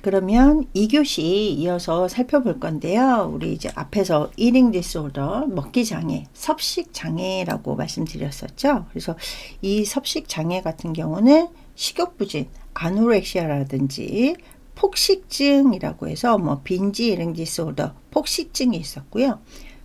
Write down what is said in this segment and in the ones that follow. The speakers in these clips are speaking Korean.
그러면 2교시 이어서 살펴볼 건데요. 우리 이제 앞에서 eating disorder, 먹기 장애, 섭식 장애라고 말씀드렸었죠. 그래서 이 섭식 장애 같은 경우는 식욕부진, 아노렉시아라든지 폭식증이라고 해서 뭐 빈지 이팅 디소더, 폭식증이 있었고요.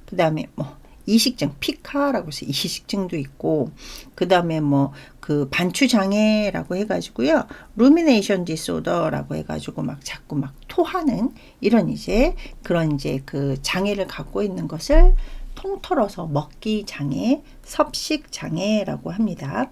그 다음에 뭐 이식증, 피카라고 해서 이식증도 있고, 그 다음에 뭐 그 반추장애라고 해가지고요, 루미네이션 디소더라고 해가지고 막 자꾸 막 토하는 이런 이제 그런 이제 그 장애를 갖고 있는 것을 통틀어서 먹기 장애, 섭식 장애라고 합니다.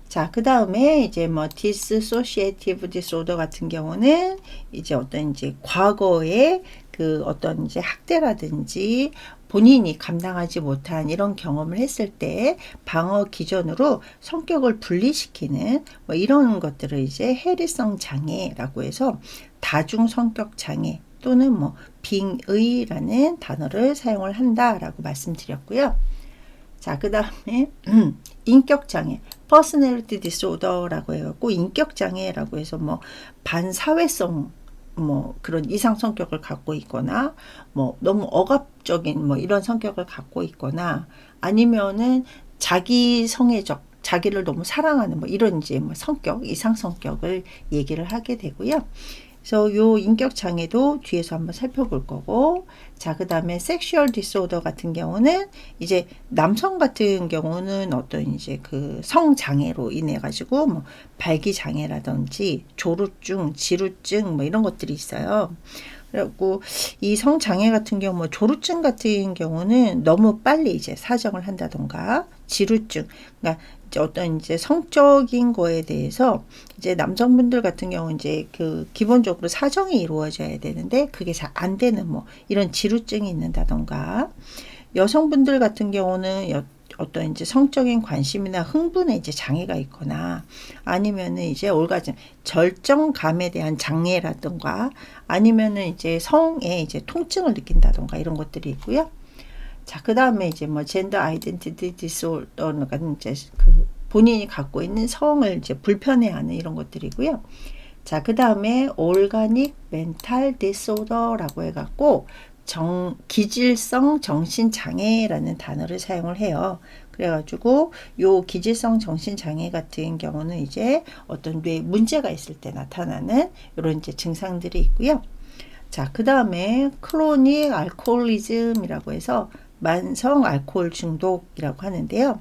자, 그 다음에 이제 뭐 dissociative disorder 같은 경우는 이제 어떤 이제 과거에 그 어떤 이제 학대라든지 본인이 감당하지 못한 이런 경험을 했을 때 방어 기전으로 성격을 분리시키는 뭐 이런 것들을 이제 해리성 장애라고 해서 다중 성격 장애 또는 뭐 빙의라는 단어를 사용을 한다라고 말씀드렸고요. 자, 그 다음에 인격장애, personality disorder라고 해갖고 인격장애라고 해서 뭐 반사회성 뭐 그런 이상 성격을 갖고 있거나 뭐 너무 억압적인 뭐 이런 성격을 갖고 있거나 아니면은 자기 성애적 자기를 너무 사랑하는 뭐 이런 이제 뭐 성격 이상 성격을 얘기를 하게 되고요. 그래서 요 인격 장애도 뒤에서 한번 살펴볼 거고, 자, 그 다음에 섹슈얼 디소더 같은 경우는 이제 남성 같은 경우는 어떤 이제 그 성장애로 인해 가지고 뭐 발기 장애라든지 조루증, 지루증 뭐 이런 것들이 있어요. 그리고 이 성장애 같은 경우 뭐 조루증 같은 경우는 너무 빨리 이제 사정을 한다던가 지루증, 그러니까 이제 어떤 이제 성적인 거에 대해서 이제 남성분들 같은 경우 이제 그 기본적으로 사정이 이루어져야 되는데 그게 잘 안 되는 뭐 이런 지루증이 있는다던가, 여성분들 같은 경우는 어떤 이제 성적인 관심이나 흥분에 이제 장애가 있거나 아니면은 이제 올가즘 절정감에 대한 장애라든가 아니면은 이제 성에 이제 통증을 느낀다던가 이런 것들이 있고요. 자, 그 다음에 이제 뭐 젠더 아이덴티티 디소더가 이제 그 본인이 갖고 있는 성을 이제 불편해하는 이런 것들이고요. 자, 그 다음에 올가닉 멘탈 디소더라고 해갖고 기질성 정신장애라는 단어를 사용을 해요. 그래가지고 요 기질성 정신장애 같은 경우는 이제 어떤 뇌 문제가 있을 때 나타나는 이런 이제 증상들이 있고요. 자, 그 다음에 크로닉 알코올리즘이라고 해서 만성 알코올 중독이라고 하는데요.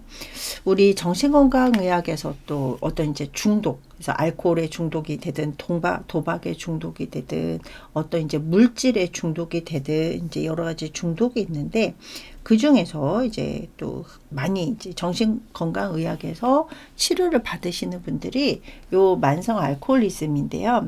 우리 정신건강의학에서 또 어떤 이제 중독, 그래서 알코올에 중독이 되든 도박에 중독이 되든 어떤 이제 물질에 중독이 되든 이제 여러 가지 중독이 있는데 그 중에서 이제 또 많이 이제 정신건강의학에서 치료를 받으시는 분들이 요 만성 알코올리즘인데요.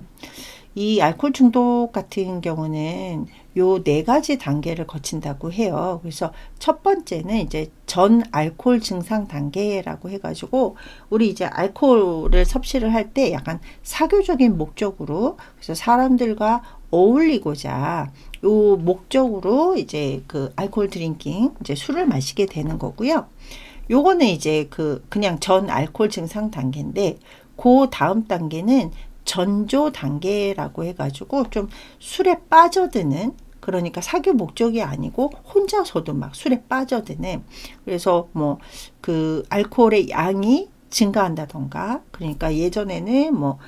이 알코올 중독 같은 경우는 요 4가지 단계를 거친다고 해요. 그래서 첫 번째는 이제 전 알코올 증상 단계라고 해가지고 우리 이제 알코올을 섭취를 할 때 약간 사교적인 목적으로 그래서 사람들과 어울리고자 요 목적으로 이제 그 알코올 드링킹 이제 술을 마시게 되는 거고요. 요거는 이제 그냥 전 알코올 증상 단계인데 그 다음 단계는 전조 단계라고 해가지고 좀 술에 빠져드는, 그러니까 사교 목적이 아니고 혼자서도 막 술에 빠져드는, 그래서 뭐 그 알코올의 양이 증가한다던가, 그러니까 예전에는 뭐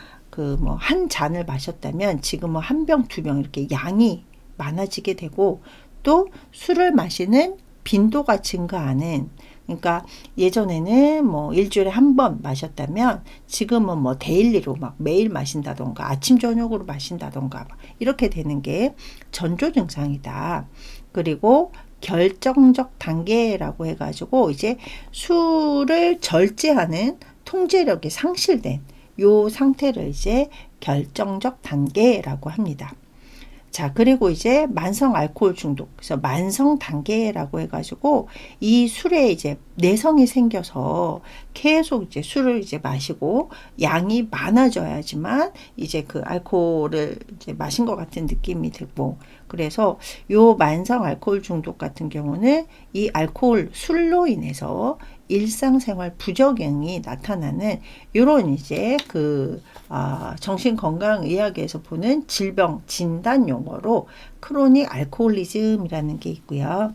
한 잔을 마셨다면 지금 뭐 한 병, 두 병 이렇게 양이 많아지게 되고 또 술을 마시는 빈도가 증가하는, 그러니까 예전에는 뭐 일주일에 한 번 마셨다면 지금은 뭐 데일리로 막 매일 마신다던가 아침 저녁으로 마신다던가 이렇게 되는 게 전조 증상이다. 그리고 결정적 단계라고 해가지고 이제 술을 절제하는 통제력이 상실된 요 상태를 이제 결정적 단계라고 합니다. 자, 그리고 이제 만성 알코올 중독, 그래서 만성 단계라고 해가지고 이 술에 이제 내성이 생겨서 계속 이제 술을 이제 마시고 양이 많아져야지만 이제 그 알코올을 이제 마신 것 같은 느낌이 들고, 그래서 요 만성 알코올 중독 같은 경우는 이 알코올 술로 인해서 일상생활 부작용이 나타나는 요런 이제 그 정신건강의학에서 보는 질병 진단 용어로 크로닉 알코올리즘이라는 게 있고요.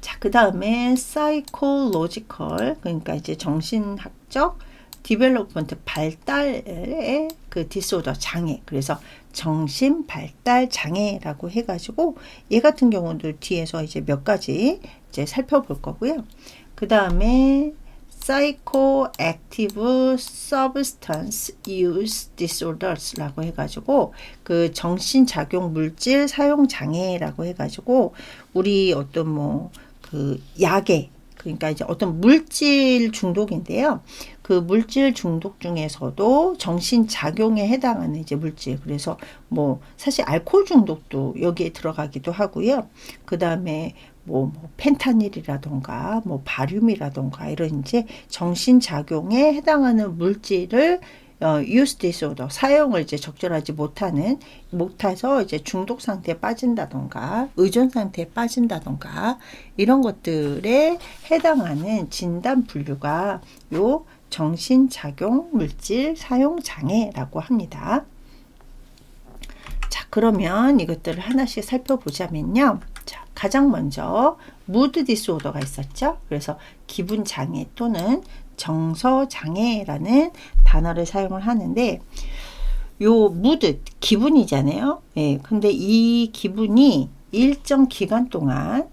자, 그 다음에 psychological, 그러니까 이제 정신학적 디벨롭먼트 발달의 그 디스오더 장애, 그래서 정신 발달 장애라고 해가지고 얘 같은 경우도 뒤에서 이제 몇 가지 이제 살펴볼 거고요. 그 다음에 psychoactive substance use disorders라고 해가지고 그 정신작용 물질 사용 장애라고 해가지고 우리 어떤 뭐 그 약에, 그러니까 이제 어떤 물질 중독인데요. 그 물질 중독 중에서도 정신작용에 해당하는 이제 물질. 그래서 뭐 사실 알코올 중독도 여기에 들어가기도 하고요. 그 다음에 뭐 펜타닐이라던가 뭐 바륨이라던가 이런 이제 정신작용에 해당하는 물질을 use disorder, 사용을 이제 적절하지 못해서 이제 중독 상태에 빠진다던가 의존 상태에 빠진다던가 이런 것들에 해당하는 진단 분류가 요 정신작용 물질 사용 장애라고 합니다. 자, 그러면 이것들을 하나씩 살펴보자면요. 자, 가장 먼저 무드 디스오더가 있었죠. 그래서 기분 장애 또는 정서 장애라는 단어를 사용을 하는데, 요 무드 기분이잖아요. 예, 근데 이 기분이 일정 기간 동안,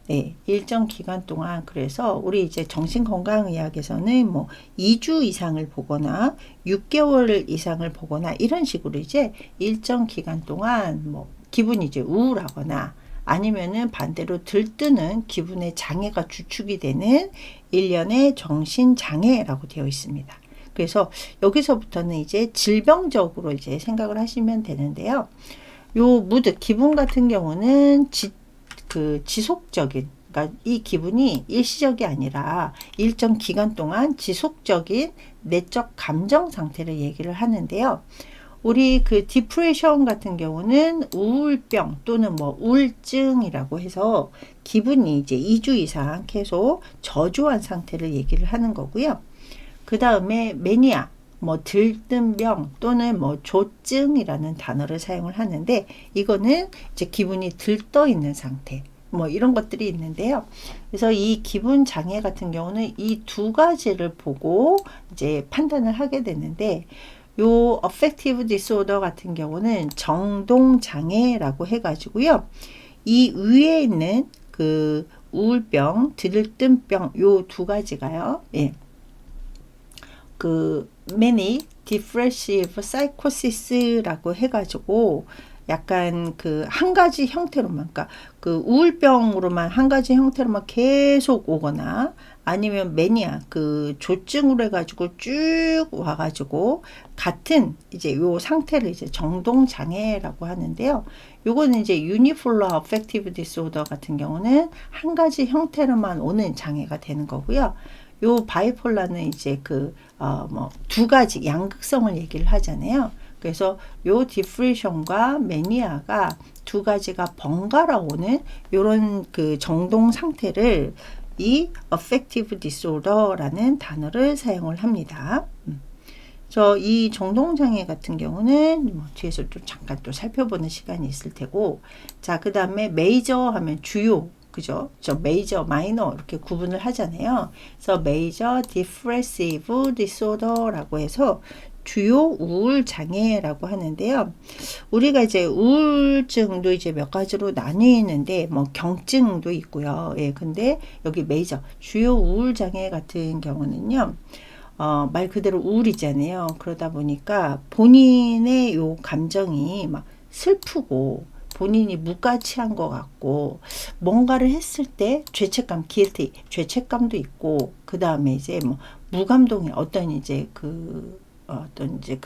그래서 우리 이제 정신건강의학에서는 뭐 2주 이상을 보거나 6개월 이상을 보거나 이런 식으로 이제 일정 기간 동안 뭐 기분이 이제 우울하거나 아니면은 반대로 들뜨는 기분의 장애가 주축이 되는 일련의 정신장애라고 되어 있습니다. 그래서 여기서부터는 이제 질병적으로 이제 생각을 하시면 되는데요. 요 무드 기분 같은 경우는 지속적인, 그러니까 이 기분이 일시적이 아니라 일정 기간 동안 지속적인 내적 감정 상태를 얘기를 하는데요. 우리 그 디프레션 같은 경우는 우울병 또는 뭐 우울증이라고 해서 기분이 이제 2주 이상 계속 저조한 상태를 얘기를 하는 거고요. 그 다음에 매니아, 뭐 들뜬병 또는 뭐 조증이라는 단어를 사용을 하는데, 이거는 이제 기분이 들떠 있는 상태, 뭐 이런 것들이 있는데요. 그래서 이 기분 장애 같은 경우는 이 두 가지를 보고 이제 판단을 하게 되는데, 요 affective disorder 같은 경우는 정동 장애라고 해가지고요. 이 위에 있는 그 우울병, 들뜬병 요 두 가지가요. 예. 그 manic depressive psychosis라고 해가지고 약간 그 한 가지 형태로만, 그러니까 그 우울병으로만 한 가지 형태로만 계속 오거나 아니면 매니아 그 조증으로 해가지고 쭉 와가지고 같은 이제 요 상태를 이제 정동 장애라고 하는데요. 요거는 이제 unipolar affective disorder 같은 경우는 한 가지 형태로만 오는 장애가 되는 거고요. 요 바이폴라는 이제 그 뭐 두 가지 양극성을 얘기를 하잖아요. 그래서 요 디프레션과 매니아가 두 가지가 번갈아 오는 요런 그 정동 상태를 이 affective disorder라는 단어를 사용을 합니다. 이 정동장애 같은 경우는 뭐 뒤에서 또 잠깐 또 살펴보는 시간이 있을 테고, 자, 그 다음에 메이저 하면 주요, 그죠? 저 메이저, 마이너 이렇게 구분을 하잖아요. 그래서 메이저 디프레시브 디소더라고 해서 주요 우울 장애라고 하는데요. 우리가 이제 우울증도 이제 몇 가지로 나뉘는데 뭐 경증도 있고요. 예, 근데 여기 메이저 주요 우울 장애 같은 경우는요. 말 그대로 우울이잖아요. 그러다 보니까 본인의 요 감정이 막 슬프고 본인이 무가치한 것 같고 뭔가를 했을 때 죄책감, guilty, 죄책감도 있고, 그 다음에 이제 뭐 무감동의 어떤 이제 그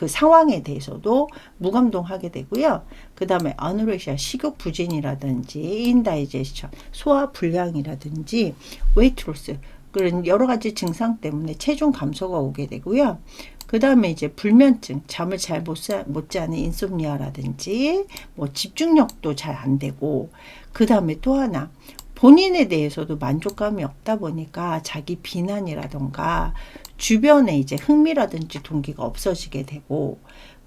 상황에 대해서도 무감동하게 되고요. 그 다음에 아노렉시아, 식욕 부진이라든지 인다이제션, 소화 불량이라든지 웨이트 로스, 그런 여러 가지 증상 때문에 체중 감소가 오게 되고요. 그 다음에 이제 불면증, 잠을 잘 못 자는 인솜니아라든지 뭐 집중력도 잘 안 되고, 그 다음에 또 하나 본인에 대해서도 만족감이 없다 보니까 자기 비난이라던가 주변에 이제 흥미라든지 동기가 없어지게 되고,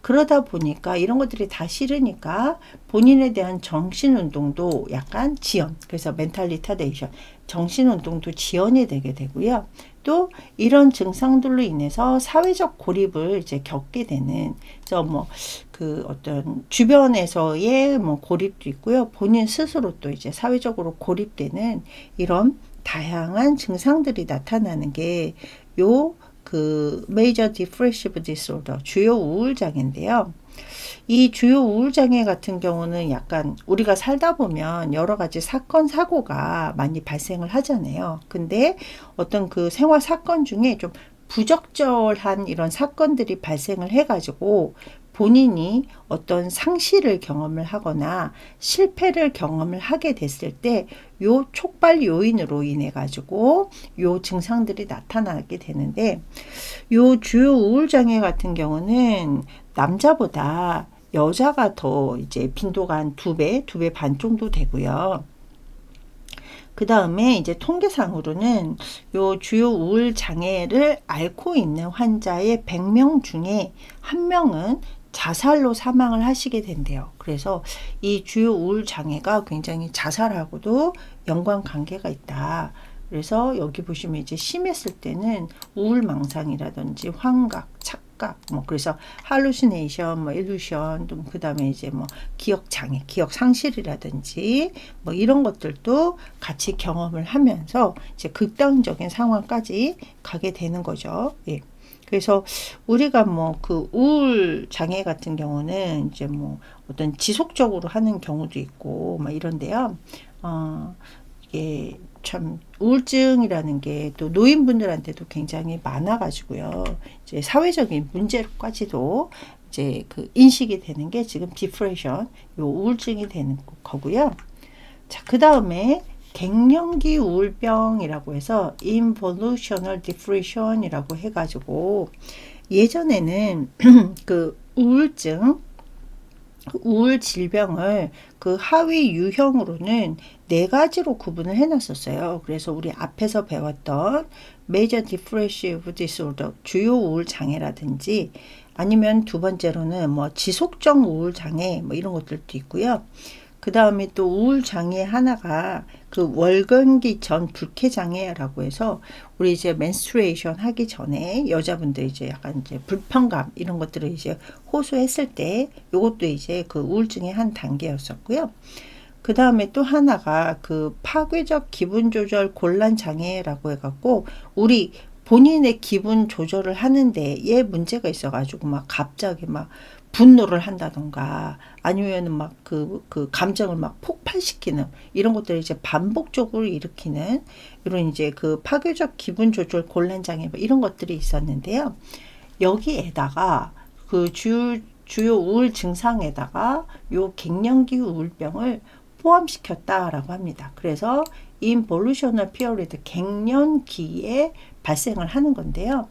그러다 보니까 이런 것들이 다 싫으니까 본인에 대한 정신운동도 약간 지연, 그래서 멘탈 리타데이션, 정신운동도 지연이 되게 되고요. 또 이런 증상들로 인해서 사회적 고립을 이제 겪게 되는, 그래서 뭐 그 어떤 주변에서의 뭐 고립도 있고요. 본인 스스로 또 이제 사회적으로 고립되는 이런 다양한 증상들이 나타나는 게 요 그 Major Depressive Disorder, 주요 우울 장애인데요. 이 주요 우울 장애 같은 경우는 약간 우리가 살다 보면 여러 가지 사건 사고가 많이 발생을 하잖아요. 근데 어떤 그 생활 사건 중에 좀 부적절한 이런 사건들이 발생을 해가지고 본인이 어떤 상실을 경험을 하거나 실패를 경험을 하게 됐을 때 요 촉발 요인으로 인해 가지고 요 증상들이 나타나게 되는데, 요 주요 우울 장애 같은 경우는 남자보다 여자가 더 이제 빈도가 한 2배, 2배 반 정도 되고요. 그 다음에 이제 통계상으로는 요 주요 우울 장애를 앓고 있는 환자의 100명 중에 1명은 자살로 사망을 하시게 된대요. 그래서 이 주요 우울 장애가 굉장히 자살하고도 연관관계가 있다. 그래서 여기 보시면 이제 심했을 때는 우울망상이라든지 환각, 착각, 뭐 그래서 할루시네이션, 뭐 일루션, 또 그다음에 이제 뭐 기억 장애, 기억 상실이라든지 뭐 이런 것들도 같이 경험을 하면서 이제 극단적인 상황까지 가게 되는 거죠. 예. 그래서 우리가 뭐 그 우울 장애 같은 경우는 이제 뭐 어떤 지속적으로 하는 경우도 있고 막 이런데요. 이게 참 우울증이라는 게 또 노인분들한테도 굉장히 많아가지고요. 이제 사회적인 문제로까지도 이제 그 인식이 되는 게 지금 디프레션, 요 우울증이 되는 거고요. 자, 그 다음에 갱년기 우울병이라고 해서 involutional depression이라고 해가지고 예전에는 그 우울증, 우울 질병을 그 하위 유형으로는 4가지로 구분을 해놨었어요. 그래서 우리 앞에서 배웠던 Major Depressive Disorder, 주요 우울 장애라든지, 아니면 두 번째로는 뭐 지속적 우울 장애 뭐 이런 것들도 있고요. 그 다음에 또 우울 장애 하나가 그 월경기 전 불쾌 장애라고 해서 우리 이제 menstruation 하기 전에 여자분들 이제 약간 이제 불편감 이런 것들을 이제 호소했을 때 요것도 이제 그 우울증의 한 단계였었고요. 그 다음에 또 하나가 그 파괴적 기분 조절 곤란 장애라고 해갖고 우리 본인의 기분 조절을 하는데 얘 문제가 있어가지고 막 갑자기 막 분노를 한다던가 아니면 막 그 감정을 막 폭발시키는 이런 것들을 이제 반복적으로 일으키는 이런 이제 그 파괴적 기분 조절 곤란 장애 뭐 이런 것들이 있었는데요. 여기에다가 그 주요 우울 증상에다가 요 갱년기 우울병을 포함시켰다라고 합니다. 그래서 involutional period, 갱년기에 발생을 하는 건데요.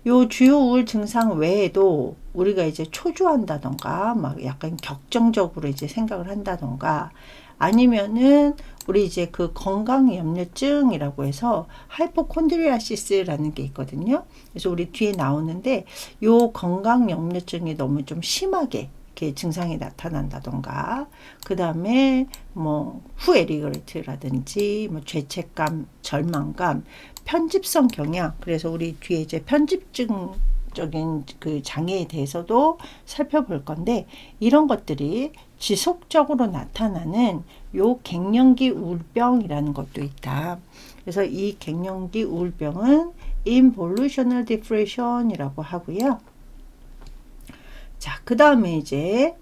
요 주요 우울 증상 외에도 우리가 이제 초조한다던가 막 약간 격정적으로 이제 생각을 한다던가 아니면은 우리 이제 그 건강염려증이라고 해서 하이포콘드리아시스라는 게 있거든요. 그래서 우리 뒤에 나오는데 요 건강염려증이 너무 좀 심하게 이렇게 증상이 나타난다던가 그 다음에 뭐 후에리그레트라든지 뭐 죄책감, 절망감, 편집성 경향, 그래서 우리 뒤에 이제 편집증적인 그 장애에 대해서도 살펴볼 건데 이런 것들이 지속적으로 나타나는 요 갱년기 우울병이라는 것도 있다. 그래서 이 갱년기 우울병은 involutional depression이라고 하고요. 자, 그 다음에 이제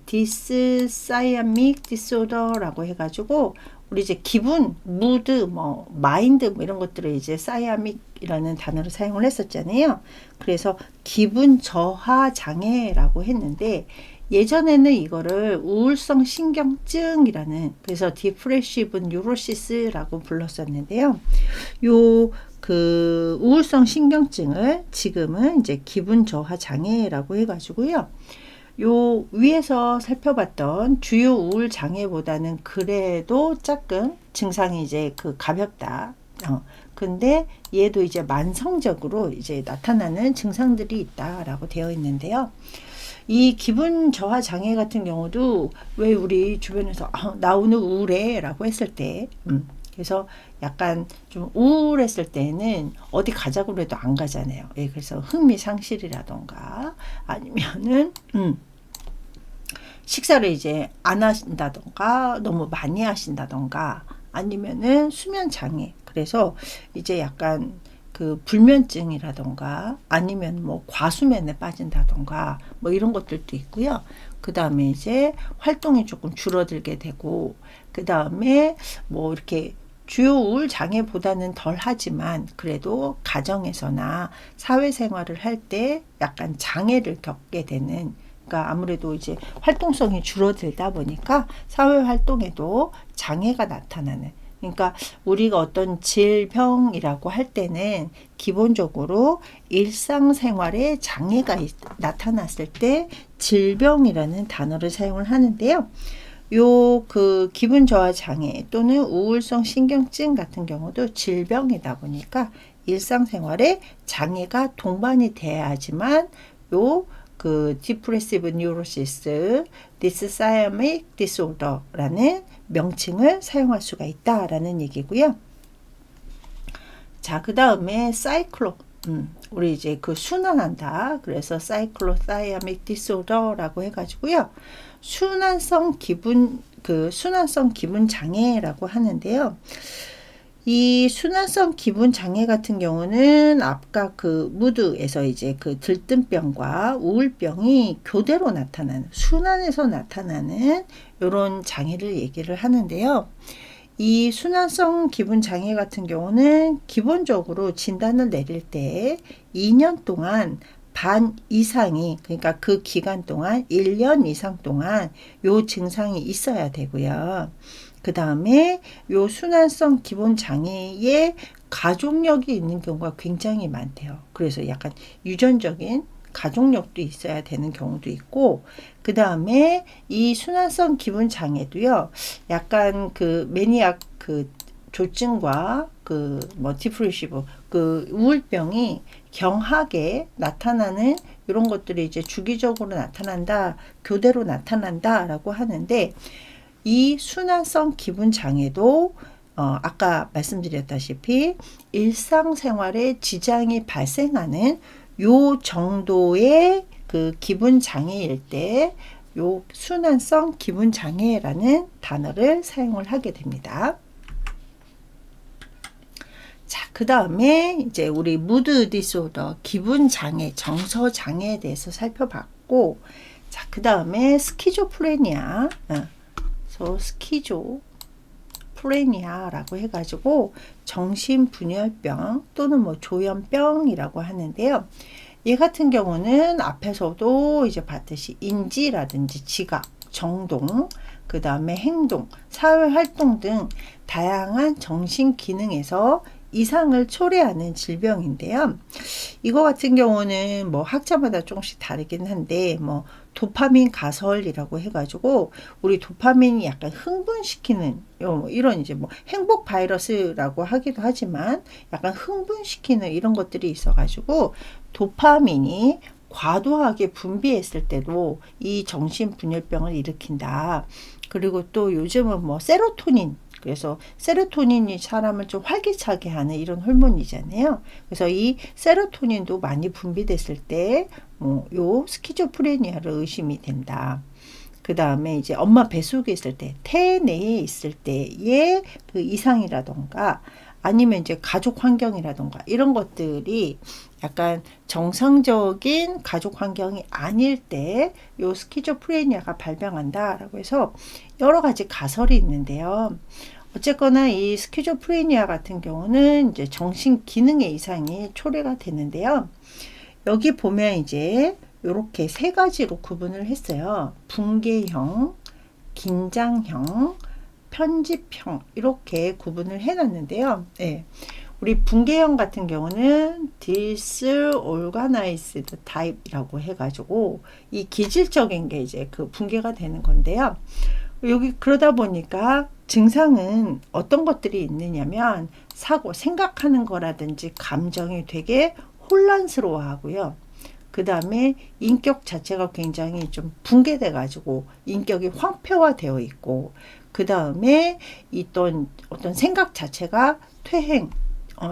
dyscyamic disorder라고 해가지고 우리 이제 기분, 무드, 뭐 마인드 뭐 이런 것들을 이제 사이아믹이라는 단어를 사용을 했었잖아요. 그래서 기분 저하 장애라고 했는데 예전에는 이거를 우울성 신경증이라는 그래서 디프레시브 뉴로시스라고 불렀었는데요. 요 그 우울성 신경증을 지금은 이제 기분 저하 장애라고 해가지고요. 요 위에서 살펴봤던 주요 우울 장애보다는 그래도 조금 증상이 이제 그 가볍다. 근데 얘도 이제 만성적으로 이제 나타나는 증상들이 있다라고 되어 있는데요. 이 기분 저하 장애 같은 경우도 왜 우리 주변에서 나 오늘 우울해 라고 했을 때 그래서 약간 좀 우울했을 때는 어디 가자고 해도 안 가잖아요. 예, 그래서 흥미 상실이라던가 아니면은 식사를 이제 안 하신다던가 너무 많이 하신다던가 아니면은 수면 장애. 그래서 이제 약간 그 불면증이라던가 아니면 뭐 과수면에 빠진다던가 뭐 이런 것들도 있고요. 그 다음에 이제 활동이 조금 줄어들게 되고 그 다음에 뭐 이렇게 주요 우울 장애보다는 덜 하지만 그래도 가정에서나 사회생활을 할 때 약간 장애를 겪게 되는, 그러니까 아무래도 이제 활동성이 줄어들다 보니까 사회 활동에도 장애가 나타나는, 그러니까 우리가 어떤 질병이라고 할 때는 기본적으로 일상생활에 장애가 나타났을 때 질병이라는 단어를 사용을 하는데요. 요 그 기분 저하 장애 또는 우울성 신경증 같은 경우도 질병이다 보니까 일상생활에 장애가 동반이 돼야지만 요 그 디프레시브 뉴로시스 디스사이아믹 디스오더라는 명칭을 사용할 수가 있다라는 얘기고요. 자, 그 다음에 사이클로, 우리 이제 그 순환한다. 그래서 사이클로사이아믹 디스오더라고 해가지고요. 순환성 기분 장애라고 하는데요. 이 순환성 기분 장애 같은 경우는 아까 그 무드에서 이제 그 들뜸병과 우울병이 교대로 나타나는, 순환에서 나타나는 이런 장애를 얘기를 하는데요. 이 순환성 기분 장애 같은 경우는 기본적으로 진단을 내릴 때 2년 동안 반 이상이, 그러니까 그 기간 동안 1년 이상 동안 요 증상이 있어야 되고요. 그 다음에 요 순환성 기본 장애에 가족력이 있는 경우가 굉장히 많대요. 그래서 약간 유전적인 가족력도 있어야 되는 경우도 있고, 그 다음에 이 순환성 기분 장애도요, 약간 그 매니악 그 조증과 그 뭐 디프레시브 그 우울병이 경하게 나타나는 이런 것들이 이제 주기적으로 나타난다, 교대로 나타난다라고 하는데, 이 순환성 기분 장애도 아까 말씀드렸다시피 일상생활에 지장이 발생하는 요 정도의 그 기분 장애일 때 요 순환성 기분 장애라는 단어를 사용을 하게 됩니다. 자, 그 다음에 이제 우리 무드 디소더, 기분 장애, 정서 장애에 대해서 살펴봤고, 자, 그 다음에 스키조프레니아, 스키조프레니아라고 해가지고 정신분열병 또는 뭐 조현병이라고 하는데요. 얘 같은 경우는 앞에서도 이제 봤듯이 인지라든지 지각, 정동, 그 다음에 행동, 사회활동 등 다양한 정신 기능에서 이상을 초래하는 질병인데요. 이거 같은 경우는 뭐 학자마다 조금씩 다르긴 한데, 뭐 도파민 가설이라고 해가지고 우리 도파민이 약간 흥분시키는 이런 이제 뭐 행복 바이러스라고 하기도 하지만 약간 흥분시키는 이런 것들이 있어가지고 도파민이 과도하게 분비했을 때도 이 정신분열병을 일으킨다. 그리고 또 요즘은 뭐 세로토닌, 그래서 세로토닌이 사람을 좀 활기차게 하는 이런 호르몬이잖아요. 그래서 이 세로토닌도 많이 분비됐을 때 요 스키조프레니아를 의심이 된다. 그 다음에 이제 엄마 뱃속에 있을 때, 태 내에 있을 때의 그 이상이라던가 아니면 이제 가족 환경이라던가 이런 것들이 약간 정상적인 가족 환경이 아닐 때 요 스키조프레니아가 발병한다라고 해서 여러 가지 가설이 있는데요. 어쨌거나 이 스키조프레니아 같은 경우는 이제 정신 기능의 이상이 초래가 되는데요. 여기 보면 이제 이렇게 세 가지로 구분을 했어요. 붕괴형, 긴장형, 편집형 이렇게 구분을 해놨는데요. 네. 우리 붕괴형 같은 경우는 disorganized type이라고 해가지고 이 기질적인 게 이제 그 붕괴가 되는 건데요. 여기 그러다 보니까 증상은 어떤 것들이 있느냐면 사고, 생각하는 거라든지 감정이 되게 혼란스러워 하고요. 그 다음에 인격 자체가 굉장히 좀 붕괴돼 가지고 인격이 황폐화되어 있고, 그 다음에 있던 어떤 생각 자체가 퇴행,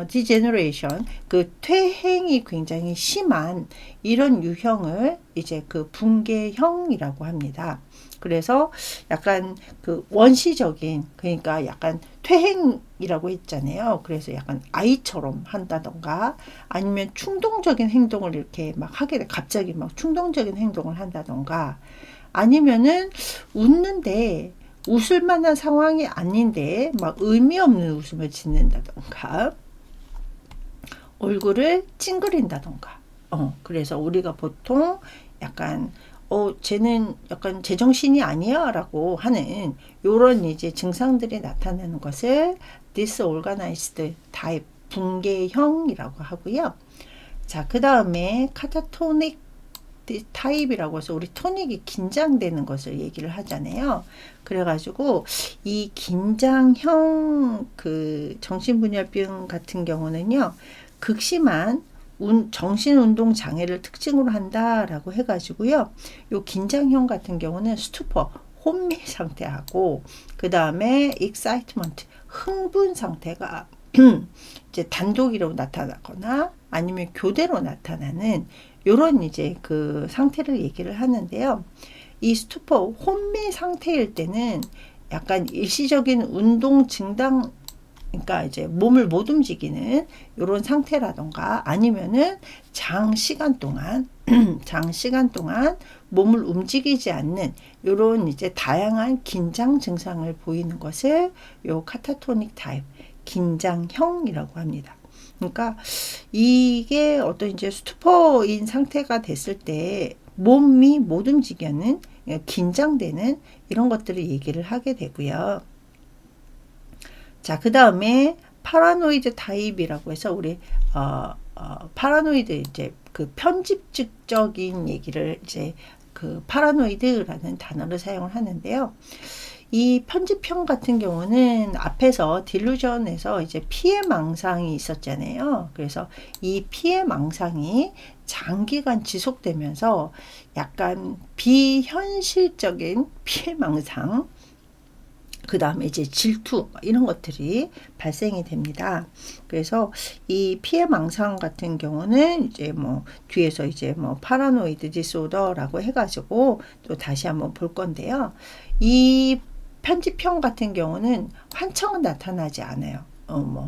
디제너레이션, 그 퇴행이 굉장히 심한 이런 유형을 이제 그 붕괴형이라고 합니다. 그래서 약간 그 원시적인, 그러니까 약간 퇴행이라고 했잖아요. 그래서 약간 아이처럼 한다던가 아니면 충동적인 행동을 이렇게 막 하게 돼. 갑자기 막 충동적인 행동을 한다던가 아니면은 웃는데 웃을 만한 상황이 아닌데 막 의미 없는 웃음을 짓는다던가 얼굴을 찡그린다던가. 그래서 우리가 보통 약간 쟤는 약간 제정신이 아니야 라고 하는 요런 이제 증상들이 나타나는 것을 disorganized type, 붕괴형이라고 하고요. 자, 그 다음에 카타토닉 타입이라고 해서 우리 토닉이 긴장되는 것을 얘기를 하잖아요. 그래가지고 이 긴장형 그 정신분열병 같은 경우는요, 극심한 정신운동 장애를 특징으로 한다라고 해가지고요. 요 긴장형 같은 경우는 스투퍼, 혼미 상태하고, 그 다음에 excitement, 흥분 상태가 이제 단독으로 나타나거나 아니면 교대로 나타나는 요런 이제 그 상태를 얘기를 하는데요. 이 스투퍼, 혼미 상태일 때는 약간 일시적인 운동 증당, 그러니까 이제 몸을 못 움직이는 이런 상태라던가 아니면은 장시간 동안 몸을 움직이지 않는 이런 이제 다양한 긴장 증상을 보이는 것을 요 카타토닉 타입, 긴장형이라고 합니다. 그러니까 이게 어떤 이제 스투퍼인 상태가 됐을 때 몸이 못 움직이는, 긴장되는 이런 것들을 얘기를 하게 되고요. 자, 그 다음에 파라노이드 타입이라고 해서 우리 파라노이드 이제 그 편집적인 얘기를 이제 그 파라노이드라는 단어를 사용을 하는데요. 이 편집형 같은 경우는 앞에서 딜루전에서 이제 피해망상이 있었잖아요. 그래서 이 피해망상이 장기간 지속되면서 약간 비현실적인 피해망상, 그 다음에 이제 질투 이런 것들이 발생이 됩니다. 그래서 이 피해망상 같은 경우는 이제 뭐 뒤에서 이제 뭐 파라노이드 디소더라고 해가지고 또 다시 한번 볼 건데요. 이 편집형 같은 경우는 환청은 나타나지 않아요.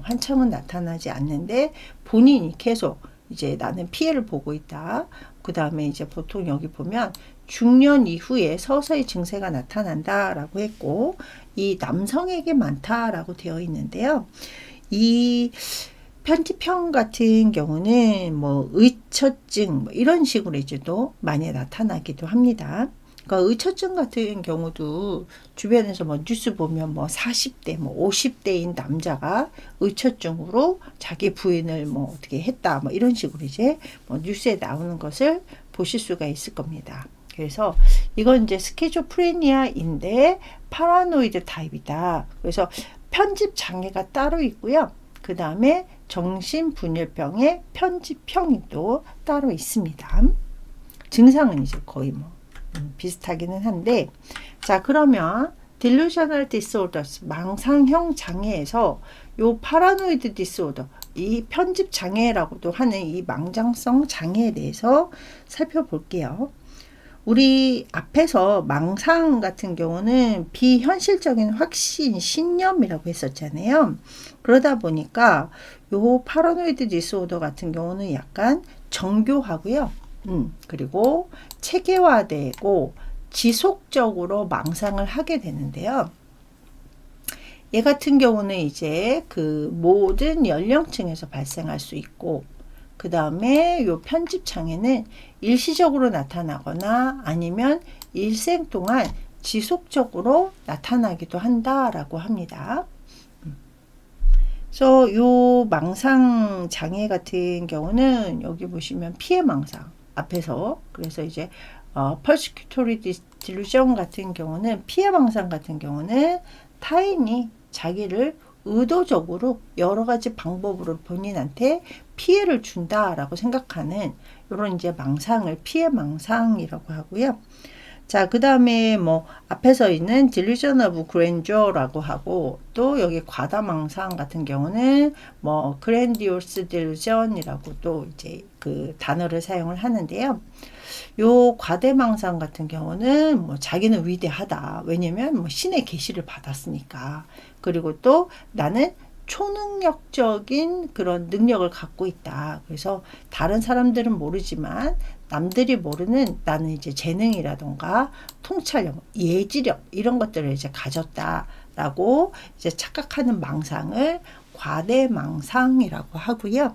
환청은 나타나지 않는데 본인이 계속 이제 나는 피해를 보고 있다. 그 다음에 이제 보통 여기 보면 중년 이후에 서서히 증세가 나타난다라고 했고, 이 남성에게 많다라고 되어 있는데요. 이 편집형 같은 경우는 뭐 의처증 뭐 이런 식으로 이제 또 많이 나타나기도 합니다. 그러니까 의처증 같은 경우도 주변에서 뭐 뉴스 보면 뭐 40대 뭐 50대인 남자가 의처증으로 자기 부인을 뭐 어떻게 했다 뭐 이런 식으로 이제 뭐 뉴스에 나오는 것을 보실 수가 있을 겁니다. 그래서 이건 이제 스키조프레니아인데 파라노이드 타입이다. 그래서 편집 장애가 따로 있고요. 그 다음에 정신분열병의 편집형이 또 따로 있습니다. 증상은 이제 거의 뭐 비슷하기는 한데, 자, 그러면 delusional disorders, 망상형 장애에서 요 파라노이드 디스오더, 이 편집 장애라고도 하는 이 망상성 장애에 대해서 살펴볼게요. 우리 앞에서 망상 같은 경우는 비현실적인 확신, 신념이라고 했었잖아요. 그러다 보니까 요 파라노이드 디스오더 같은 경우는 약간 정교하고요. 그리고 체계화되고 지속적으로 망상을 하게 되는데요. 얘 같은 경우는 이제 그 모든 연령층에서 발생할 수 있고, 그 다음에 요 편집 장애는 일시적으로 나타나거나 아니면 일생 동안 지속적으로 나타나기도 한다라고 합니다. 그래서 요 망상 장애 같은 경우는 여기 보시면 피해 망상 앞에서 그래서 이제 persecutory delusion 같은 경우는 피해 망상 같은 경우는 타인이 자기를 의도적으로 여러 가지 방법으로 본인한테 피해를 준다라고 생각하는 이런 이제 망상을 피해 망상이라고 하고요. 자, 그 다음에 뭐 앞에서 있는 delusion of grandeur라고 하고 또 여기 과다망상 같은 경우는 뭐 grandiose delusion이라고 또 이제 그 단어를 사용을 하는데요. 요 과대망상 같은 경우는 뭐 자기는 위대하다. 왜냐면 뭐 신의 계시를 받았으니까. 그리고 또 나는 초능력적인 그런 능력을 갖고 있다. 그래서 다른 사람들은 모르지만 남들이 모르는 나는 이제 재능이라던가 통찰력, 예지력 이런 것들을 이제 가졌다라고 이제 착각하는 망상을 과대망상이라고 하고요.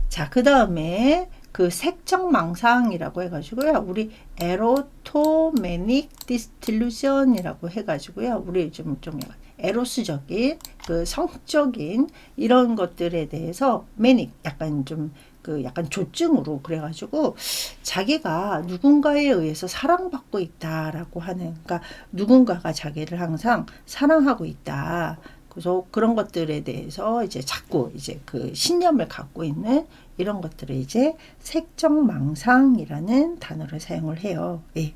자, 그 다음에 그 색정망상이라고 해가지고요. 우리 에로토메닉 디스틸루션이라고 해가지고요. 우리 좀 에로스적인 그 성적인 이런 것들에 대해서 매닉 약간 좀 그 약간 조증으로 그래가지고 자기가 누군가에 의해서 사랑받고 있다라고 하는 그러니까 누군가가 자기를 항상 사랑하고 있다. 그래서 그런 것들에 대해서 이제 자꾸 이제 그 신념을 갖고 있는 이런 것들을 이제 색정망상이라는 단어를 사용을 해요. 예.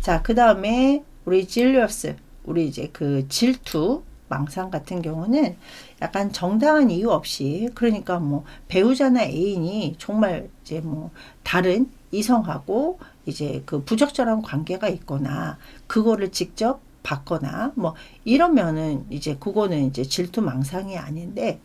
자, 그 다음에 우리 질리어스, 우리 이제 그 질투 망상 같은 경우는 약간 정당한 이유 없이 그러니까 뭐 배우자나 애인이 정말 이제 뭐 다른 이성하고 이제 그 부적절한 관계가 있거나 그거를 직접 받거나 뭐 이러면은 이제 그거는 이제 질투 망상이 아닌데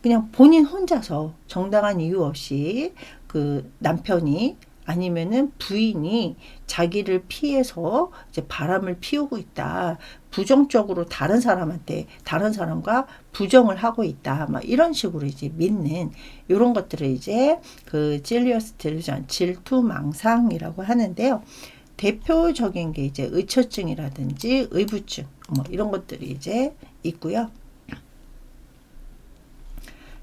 그냥 본인 혼자서 정당한 이유 없이 그 남편이 아니면은 부인이 자기를 피해서 이제 바람을 피우고 있다. 부정적으로 다른 사람한테 다른 사람과 부정을 하고 있다. 막 이런 식으로 이제 믿는 이런 것들을 이제 그 질리어스 딜루전 질투망상이라고 하는데요. 대표적인 게 이제 의처증이라든지 의부증 뭐 이런 것들이 이제 있고요.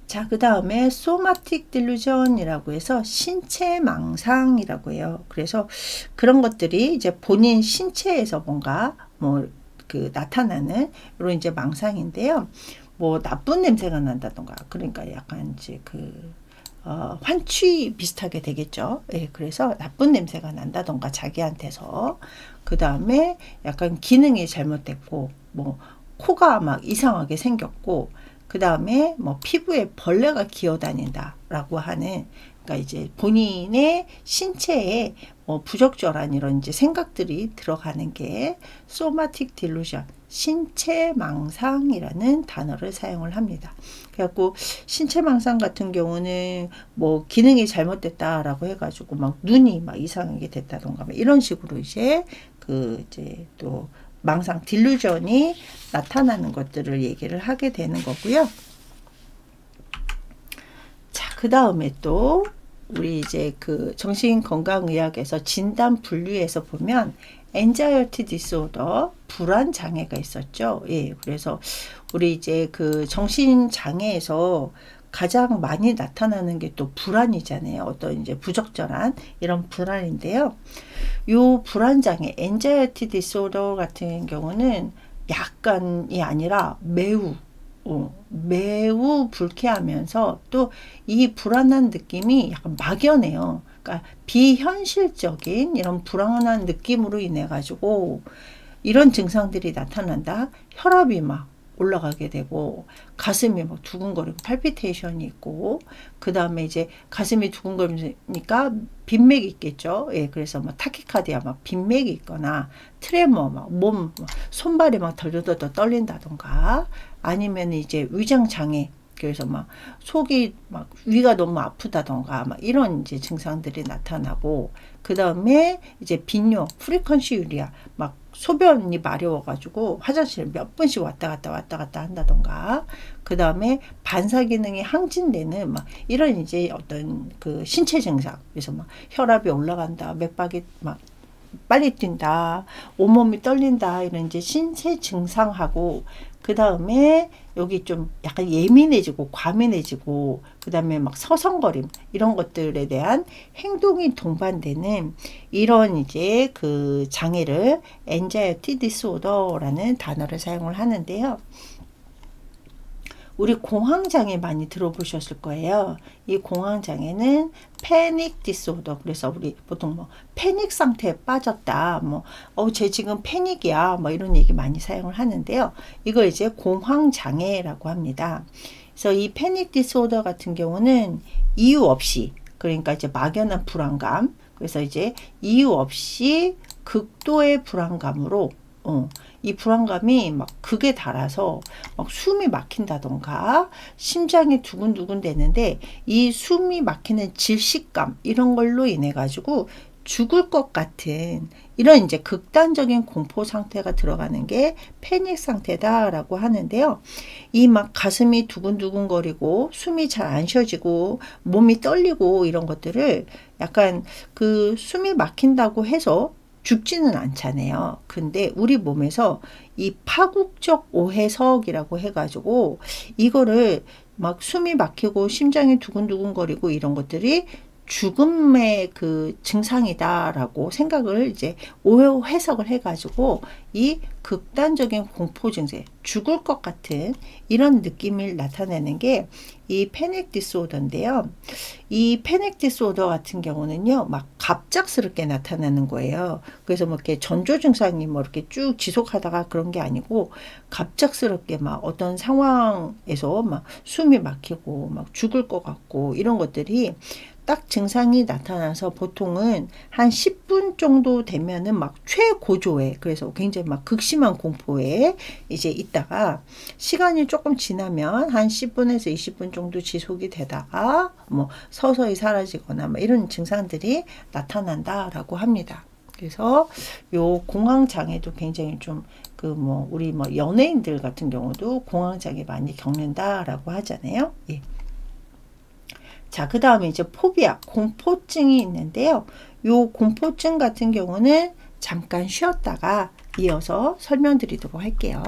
자, 그 다음에 소마틱 딜루전이라고 해서 신체 망상이라고 해요. 그래서 그런 것들이 이제 본인 신체에서 뭔가 뭐 그 나타나는 이런 이제 망상인데요. 뭐 나쁜 냄새가 난다던가 그러니까 약간 이제 그 환취 비슷하게 되겠죠. 예, 그래서 나쁜 냄새가 난다던가 자기한테서 그 다음에 약간 기능이 잘못됐고 뭐 코가 막 이상하게 생겼고 그 다음에 뭐 피부에 벌레가 기어다닌다라고 하는 그러니까 이제 본인의 신체에 뭐 부적절한 이런 이제 생각들이 들어가는 게 소마틱 딜루션 신체 망상이라는 단어를 사용을 합니다. 그래갖고 신체 망상 같은 경우는 뭐 기능이 잘못됐다라고 해가지고 막 눈이 막 이상하게 됐다던가 막 이런 식으로 이제 그 이제 또 망상 딜루전이 나타나는 것들을 얘기를 하게 되는 거고요. 자, 그 다음에 또 우리 이제 그 정신건강의학에서 진단 분류에서 보면 anxiety disorder 불안 장애가 있었죠. 예, 그래서 우리 이제 그 정신 장애에서 가장 많이 나타나는 게 또 불안이잖아요. 어떤 이제 부적절한 이런 불안인데요. 요 불안 장애, anxiety disorder 같은 경우는 약간이 아니라 매우 불쾌하면서 또 이 불안한 느낌이 약간 막연해요. 그러니까 비현실적인 이런 불안한 느낌으로 인해 가지고 이런 증상들이 나타난다. 혈압이 막 올라가게 되고 가슴이 막 두근거리고 팔피테이션이 있고 그 다음에 이제 가슴이 두근거리니까 빈맥이 있겠죠. 예, 그래서 뭐 타키카디아 막 빈맥이 있거나 트레머 막 몸 손발이 막 덜덜덜 떨린다던가 아니면 이제 위장 장애 그래서 막 속이 막 위가 너무 아프다던가 막 이런 이제 증상들이 나타나고 그 다음에 이제 빈뇨 프리퀀시 유리아 막 소변이 마려워가지고 화장실 몇 번씩 왔다 갔다 한다던가 그 다음에 반사 기능이 항진되는 막 이런 이제 어떤 그 신체 증상 그래서 막 혈압이 올라간다 맥박이 막 빨리 뛴다, 온몸이 떨린다, 이런 이제 신체 증상하고, 그 다음에 여기 좀 약간 예민해지고 과민해지고, 그 다음에 막 서성거림, 이런 것들에 대한 행동이 동반되는 이런 이제 그 장애를 anxiety disorder라는 단어를 사용을 하는데요. 우리 공황장애 많이 들어보셨을 거예요. 이 공황장애는 패닉 디소더, 그래서 우리 보통 뭐 패닉 상태에 빠졌다, 뭐 쟤 지금 패닉이야, 뭐 이런 얘기 많이 사용을 하는데요. 이걸 이제 공황장애라고 합니다. 그래서 이 패닉 디소더 같은 경우는 이유 없이, 그러니까 이제 막연한 불안감, 그래서 이제 이유 없이 극도의 불안감으로 이 불안감이 막 극에 달아서 막 숨이 막힌다던가 심장이 두근두근 되는데, 이 숨이 막히는 질식감 이런 걸로 인해 가지고 죽을 것 같은 이런 이제 극단적인 공포 상태가 들어가는 게 패닉 상태다라고 하는데요. 이 막 가슴이 두근두근거리고 숨이 잘 안 쉬어지고 몸이 떨리고 이런 것들을 약간 그 숨이 막힌다고 해서 죽지는 않잖아요. 근데 우리 몸에서 이 파국적 오해석이라고 해가지고 이거를 막 숨이 막히고 심장이 두근두근거리고 이런 것들이 죽음의 그 증상이다라고 생각을 이제 오해 해석을 해가지고 이 극단적인 공포 증세, 죽을 것 같은 이런 느낌을 나타내는 게 이 패닉 디스오더인데요. 이 패닉 디스오더 같은 경우는요, 막 갑작스럽게 나타나는 거예요. 그래서 뭐 이렇게 전조 증상이 뭐 이렇게 쭉 지속하다가 그런 게 아니고, 갑작스럽게 막 어떤 상황에서 막 숨이 막히고 막 죽을 것 같고 이런 것들이 딱 증상이 나타나서 보통은 한 10분 정도 되면은 막 최고조에, 그래서 굉장히 막 극심한 공포에 이제 있다가 시간이 조금 지나면 한 10분에서 20분 정도 지속이 되다가 뭐 서서히 사라지거나 뭐 이런 증상들이 나타난다라고 합니다. 그래서 요 공황 장애도 굉장히 좀 그 뭐 우리 뭐 연예인들 같은 경우도 공황 장애 많이 겪는다라고 하잖아요. 예. 자, 그 다음에 이제 포비아, 공포증이 있는데요. 요 공포증 같은 경우는 잠깐 쉬었다가 이어서 설명드리도록 할게요.